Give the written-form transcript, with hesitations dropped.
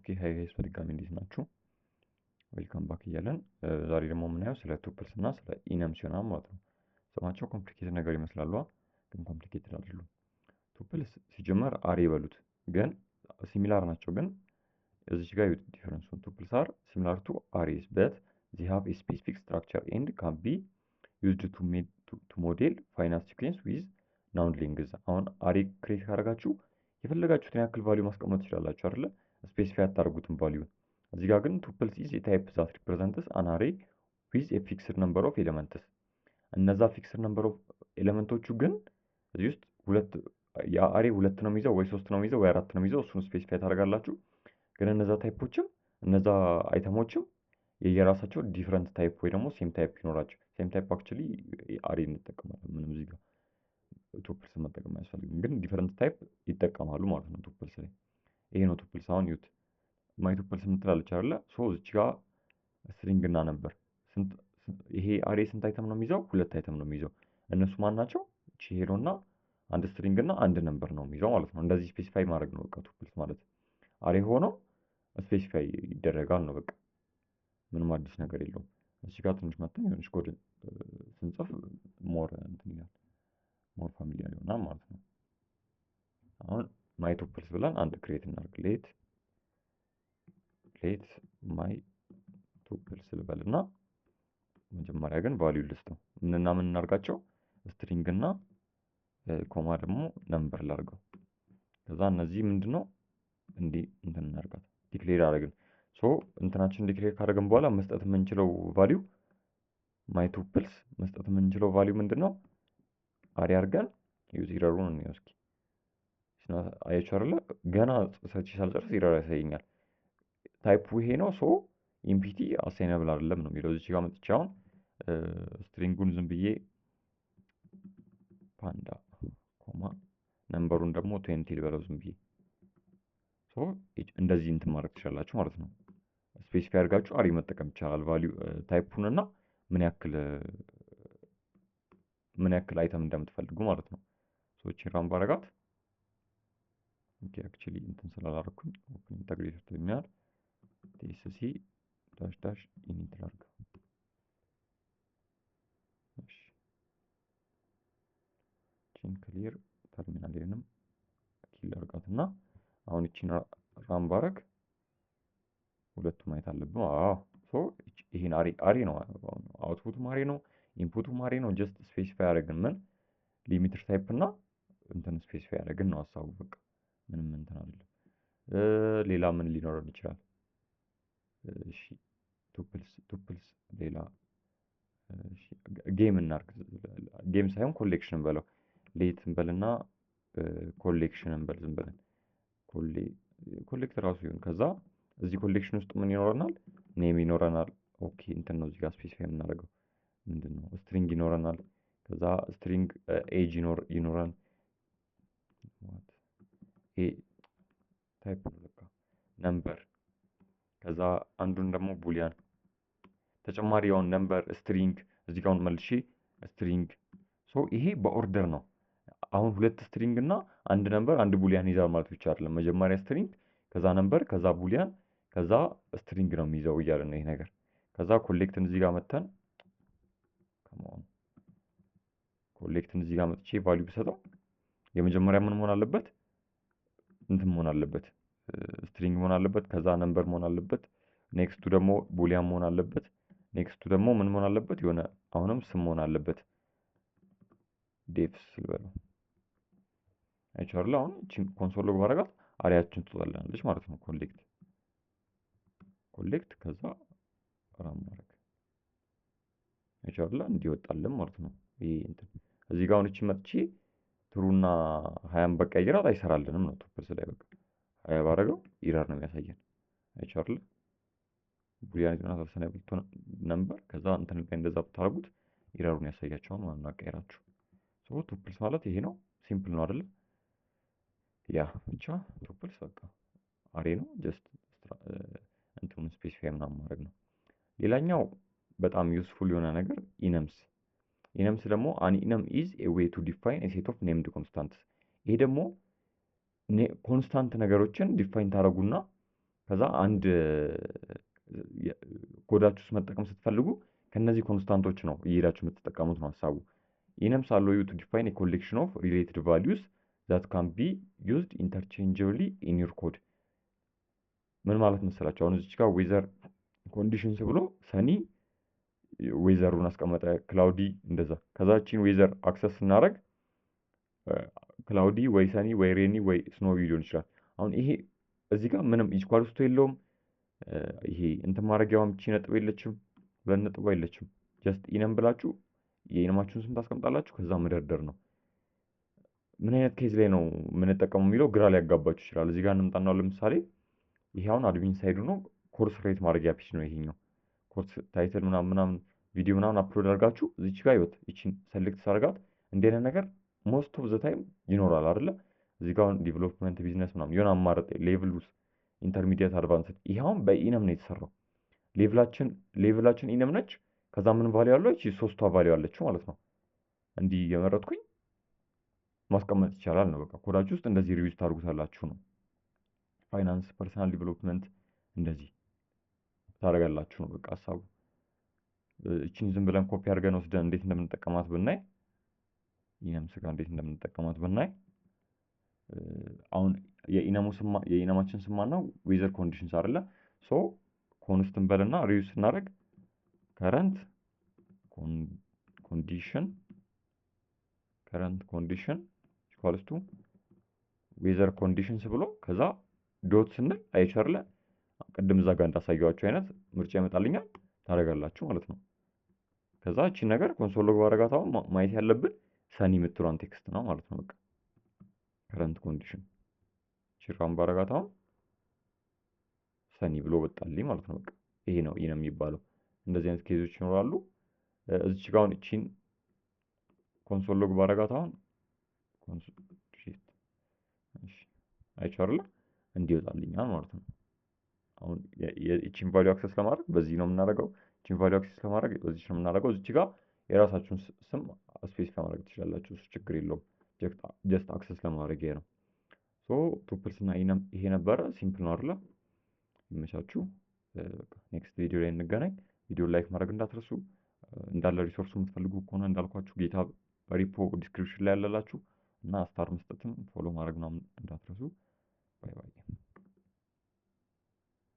ኦኬ ሃይ ጋይስ በድጋሚ እንዴት ናችሁ? ዌልካም ባክ እያለን ዛሬ ደግሞ የምናየው ስለ ቱፕልስ እና ስለ ኢነምስ ይሆናል ማለት ነው። ስማቸው ኮምፕሊኬትድ ነገር ይመስላሉ፣ ግን ኮምፕሊኬትድ አይደሉም። ቱፕልስ ሲጀመር አሬ ይበሉት ግን ሲሚላር ናቸው። ግን እዚች ጋር ዩት ዲፈረንሱ ቱፕልስ አር ሲሚላር ቱ አሬስ በት ዚ ሃቭ ኤ ስፔሲፊክ ስትራክቸር ኤንድ ካን ቢ ዩዝድ ቱ ሞዴል ፋይናንስ ሲኩዌንስ ዊዝ ናውን ሊንግዝ። አሁን አሬ ክሬት ካደረጋችሁ የፈለጋችሁትን ያክል ቫልዩ ማስቀመጥ ትችላላችሁ አይደለ? ስፔሲፋይ አታደርጉትም ቫልዩ። እዚህ ጋር ግን ቱፕልስ ኢዝ ኤ ታይፕ ዛት ሪፕሬዘንትስ አን አሬ ዊዝ ኤ ፊክስድ ነምበር ኦፍ ኤሌመንትስ። እነዛ ፊክስድ ነምበር ኦፍ ኤሌመንቶቹ ግን እዚህ ውስጥ የአሬ ሁለት ነው የሚይዘው ወይ ሶስት ነው የሚይዘው ወይ አራት ነው የሚይዘው፣ እሱን ስፔሲፋይ ታደርጋላችሁ። ግን እነዛ ታይፖችም እነዛ አይተሞችም የየራሳቸው ዲፍረንት ታይፕ ወይ ደግሞ ሴም ታይፕ ይኖራቸው። ሴም ታይፕ አክቹሊ አሬ እንጠቀማለን፣ ምንም እዚህ ጋር ቱፕልስ መጠቀም አያስፈልግም። ግን ዲፈረንት ታይፕ ይጠቀማሉ ማለት ነው ቱፕልስ ላይ። ይሄ ነው ቱፕልስ። አሁን ዩት ማይ ቱፕልስ የምትላለች አይደለ? ሶ እዚች ጋር ስትሪንግ እና ነበር። ይሄ አሬ ስንት አይተም ነው የሚይዘው? ሁለት አይተም ነው የሚይዘው። እነሱ ማን ናቸው? እቺ ሄሎ እና አንድ ስትሪንግ እና አንድ ነምበር ነው የሚይዘው ማለት ነው። እንደዚህ ስፔሲፋይ ማድረግ ነው በቃ ቱፕልስ ማለት። አሬ ሆኖ ስፔሲፋይ ይደረጋል ነው በቃ። ምንም አዲስ ነገር የለውም። እዚህ ጋር ትንሽ መጥተን የሆነች ኮድ ስንጽፍ ሞር እንትን ይላል፣ ሞር ፋሚሊያር ይሆናል ማለት ነው። አሁን ማይ ቱፕልስ ብለን አንድ ክሬት እናድርግ። ሌት ማይ ቱፕልስ ልበልና መጀመሪያ ግን ቫልዩ ልስጠው። ምንና ምን እናርጋቸው? ስትሪንግ እና ኮማ ደግሞ ነምበር ላርገው። ከዛ እነዚህ ምንድነው እንዲህ እንትን እናርጋት ዲክሌር አደረግን። ሶ እንትናችን ዲክሌር ካደረግን በኋላ መስጠት የምንችለው ቫልዩ ማይ ቱፕልስ መስጠት የምንችለው ቫልዩ ምንድነው? አሬ አድርገን ዩዝ ኢረሩን እንየው እስኪ። አያችሁ አይደለ? ገና ሰርች ሳልጨርስ ኢረር ያሳየኛል። ታይፑ ይሄ ነው። ሶ ኢምፒቲ አሳይነብል አይደለም ነው የሚለው። እዚህ ጋር መጥቼ አሁን ስትሪንጉን ዝም ብዬ ፓንዳ ኮማ ነምበሩን ደግሞ 20 ልበለው ዝም ብዬ። ሶ እንደዚህ እንትን ማድረግ ትችላላችሁ ማለት ነው። ስፔሲፋይ አድርጋችሁ አሬ መጠቀም ይቻላል። ቫልዩ ታይፑን እና ምን ያክል አይተም እንደምትፈልጉ ማለት ነው። ሶ እቺን ራን ባረጋት ኦኬ አክቹሊ እንትን ስላላረኩኝ ኦፕን ኢንተግሬተር የሚያል ቲኤስሲ ዳሽ ኢኒት ላርግ። እሺ ቺን ክሊር ተርሚናሌንም ኪል አርጋትና አሁን እቺን ራን ባረግ ሁለቱም ማየት አለብን። ሶ ይሄን አሬ ነው፣ አውትፑቱ አሬ ነው፣ ኢንፑቱ አሬ ነው። ጀስት ስፔሲፋይ አደረግን ምን ሊሚትር ታይፕ እና እንትን ስፔሲፋይ አደረግን ነው ሀሳቡ። በቃ ምንም እንትን አይደለም። ሌላ ምን ሊኖረን ይችላል? እሺ ቱፕልስ ሌላ እሺ ጌም እናርግ። ጌም ሳይሆን ኮሌክሽን በለው። ሌት እንበልና ኮሌክሽን እንበል ዝም ብለን ኮሌክት ራሱ ይሁን። ከዛ እዚህ ኮሌክሽን ውስጥ ምን ይኖረናል? ኔም ይኖረናል። ኦኬ እንትን ነው እዚህ ጋር ስፔሲፋይ የምናደርገው ምንድነው? ስትሪንግ ይኖረናል። ከዛ ስትሪንግ ኤጅ ይኖረን ይሄ ታይፕ ነው በቃ ነምበር። ከዛ አንዱን ደግሞ ቡሊያን ተጨማሪ ያውን ነምበር ስትሪንግ እዚህ ጋር መልሼ ስትሪንግ። ሶ ይሄ በኦርደር ነው። አሁን ሁለት ስትሪንግ እና አንድ ነምበር አንድ ቡሊያን ይዛል ማለት ብቻ አይደለም። መጀመሪያ ስትሪንግ ከዛ ነምበር ከዛ ቡሊያን ከዛ ስትሪንግ ነው የሚይዘው እያለ ነው ይሄ ነገር። ከዛ ኮሌክትን እዚህ ጋር መተን ኮሌክትን እዚህ ጋር መጥቼ ቫልዩ ብሰጠው የመጀመሪያ ምን መሆን አለበት? እንትን መሆን አለበት፣ ስትሪንግ መሆን አለበት። ከዛ ነምበር መሆን አለበት። ኔክስቱ ደግሞ ቡሊያን መሆን አለበት። ኔክስቱ ደግሞ ምን መሆን አለበት? የሆነ አሁንም ስም መሆን አለበት። ዴፍስ ልበለው አይቻለ። አሁን እቺን ኮንሶል ሎግ ባረጋት አሪያችን ትወጣለች ማለት ነው። ኮሌክት ከዛ ራም ማድረግ አይቻለ እንዲወጣልን ማለት ነው። ይሄ እንትን እዚህ ጋር አሁን እቺ መጥቼ ትሩና 20 በቀይራት አይሰራልንም ነው ቱፕልስ ላይ በቃ 20 ባረገው ኢረር ነው የሚያሳየን። አይቻለ ቡሊያን ይዘና ተሰናብቶ ነምበር ከዛ እንትን ላይ እንደዛ ብታረጉት ኢረሩን ያሳያቸዋል ማለት ነው አቀይራችሁ። ሶ ቱፕልስ ማለት ይሄ ነው። ሲምፕል ነው አይደል? ያ ብቻ ቱፕልስ በቃ አሬ ነው። ጀስት እንትኑን ስፔሲፋይ ምናምን ማድረግ ነው። ሌላኛው በጣም ዩስፉል የሆነ ነገር ኢነምስ ደግሞ አን ኢነም ኢዝ ኤ ዌይ ቱ ዲፋይን ኤ ሴት ኦፍ ኔምድ ኮንስታንትስ። ይሄ ደግሞ ኮንስታንት ነገሮችን ዲፋይን ታደርጉና ከዛ አንድ ኮዳችሁ ውስጥ መጠቀም ስትፈልጉ ከነዚህ ኮንስታንቶች ነው እየሄዳችሁ የምትጠቀሙት ነው ሀሳቡ። ኢነምስ አለው ዩ ቱ ዲፋይን ኤ ኮሌክሽን ኦፍ ሪሌትድ ቫሊዩስ ዛት ካን ቢ ዩዝድ ኢንተርቼንጀብሊ ኢን ዩር ኮድ። ምን ማለት መሰላችሁ? አሁን እዚች ጋር ዌዘር ኮንዲሽንስ ብሎ ሰኒ ዌዘሩን አስቀመጠ፣ ክላውዲ እንደዛ። ከዛችን ዌዘር አክሰስ ስናደርግ ክላውዲ ወይ ሰኒ ወይ ሬኒ ወይ ስኖዊ ሊሆን ይችላል። አሁን ይሄ እዚህ ጋር ምንም ኢኳል ውስጥ የለውም። ይሄ እንትን ማድረጊያውም እቺ ነጥብ የለችም፣ ሁለት ነጥብ የለችም። ጀስት ኢነም ብላችሁ የኢነማችሁን ስም ታስቀምጣላችሁ። ከዛ መደርደር ነው። ምን አይነት ኬዝ ላይ ነው የምንጠቀመው የሚለው ግራ ሊያጋባችሁ ይችላል። እዚህ ጋር እንምጣና ለምሳሌ ይሄ አሁን አድሚን ሳይዱ ነው፣ ኮርስ ሬት ማድረጊያ ፒች ነው ይሄኛው። ኮርስ ታይትል ምናምን ቪዲዮ ምናምን አፕሎድ አድርጋችሁ እዚች ጋር ይወት እቺን ሰሌክት ሳርጋት እንዲህ አይነት ነገር ሞስት ኦፍ ዘ ታይም ይኖራል አይደለ? እዚህ ጋር አሁን ዲቨሎፕመንት ቢዝነስ ምናምን የሆነ አማራጭ ሌቭል ውስጥ ኢንተርሚዲየት አድቫንስድ። ይሄ አሁን በኢነም ነው የተሰራው። ሌቭላችን ኢነም ነች። ከዛ ምን ቫልዩ አለው? እቺ ሶስቷ ቫልዩ አለችው ማለት ነው። እንዲህ የመረጥኩኝ ማስቀመጥ ይቻላል ነው። በቃ ኮዳችሁ ውስጥ እንደዚህ ሪዩዝ ታደርጉታላችሁ ነው። ፋይናንስ፣ ፐርሰናል ዲቨሎፕመንት እንደዚህ ታደርጋላችሁ ነው በቃ ሀሳቡ። እቺን ዝም ብለን ኮፒ አድርገን ወስደን እንዴት እንደምንጠቀማት ብናይ ኢነምስ ጋር እንዴት እንደምንጠቀማት ብናይ አሁን የኢነማችን ስም ማነው? ዌዘር ኮንዲሽንስ አይደለ? ሶ ኮንስትን በልና ሪዩዝ ስናደርግ ከረንት ኮንዲሽን ኢኳልስ ቱ ዌዘር ኮንዲሽንስ ብሎ ከዛ ዶት ስንል አይቻርለ ቅድም እዛ ጋር እንዳሳየዋችሁ አይነት ምርጫ ይመጣልኛል ታደርጋላችሁ ማለት ነው። ከዛ እቺን ነገር ኮንሶል ሎግ ባረጋት አሁን ማየት ያለብን ሰኒ የምትሏን ቴክስት ነው ማለት ነው። በቃ ከረንት ኮንዲሽን ቺራን ባረጋት አሁን ሰኒ ብሎ ወጣልኝ ማለት ነው። በቃ ይሄ ነው የሚባለው። እንደዚህ አይነት ኬዞች ይኖራሉ። እዚች ጋር አሁን እቺን ኮንሶል ሎግ ባረጋት አሁን አይቻርለ እንዲወጣልኛል ማለት ነው። አሁን የቺን ቫልዩ አክሰስ ለማድረግ በዚህ ነው የምናደርገው። ቺን ቫልዩ አክሰስ ለማድረግ በዚህ ነው የምናደርገው። እዚች ጋር የራሳችሁን ስም ስፔሲፋይ ማድረግ ትችላላችሁ። እሱ ችግር የለውም። ጀስት አክሰስ ለማድረግ ይሄ ነው። ሶ ቱፕልስ እና ኢነም ይሄ ነበረ። ሲምፕል ነው አይደለ? ይመቻችሁ። ኔክስት ቪዲዮ ላይ እንገናኝ። ቪዲዮ ላይክ ማድረግ እንዳትረሱ። እንዳለ ሪሶርሱ የምትፈልጉ ከሆነ እንዳልኳችሁ ጌታ ሪፖ ዲስክሪፕሽን ላይ ያለላችሁ እና ስታር መስጠትም ፎሎ ማድረግ ነው እንዳትረሱ። ባይ ባይ።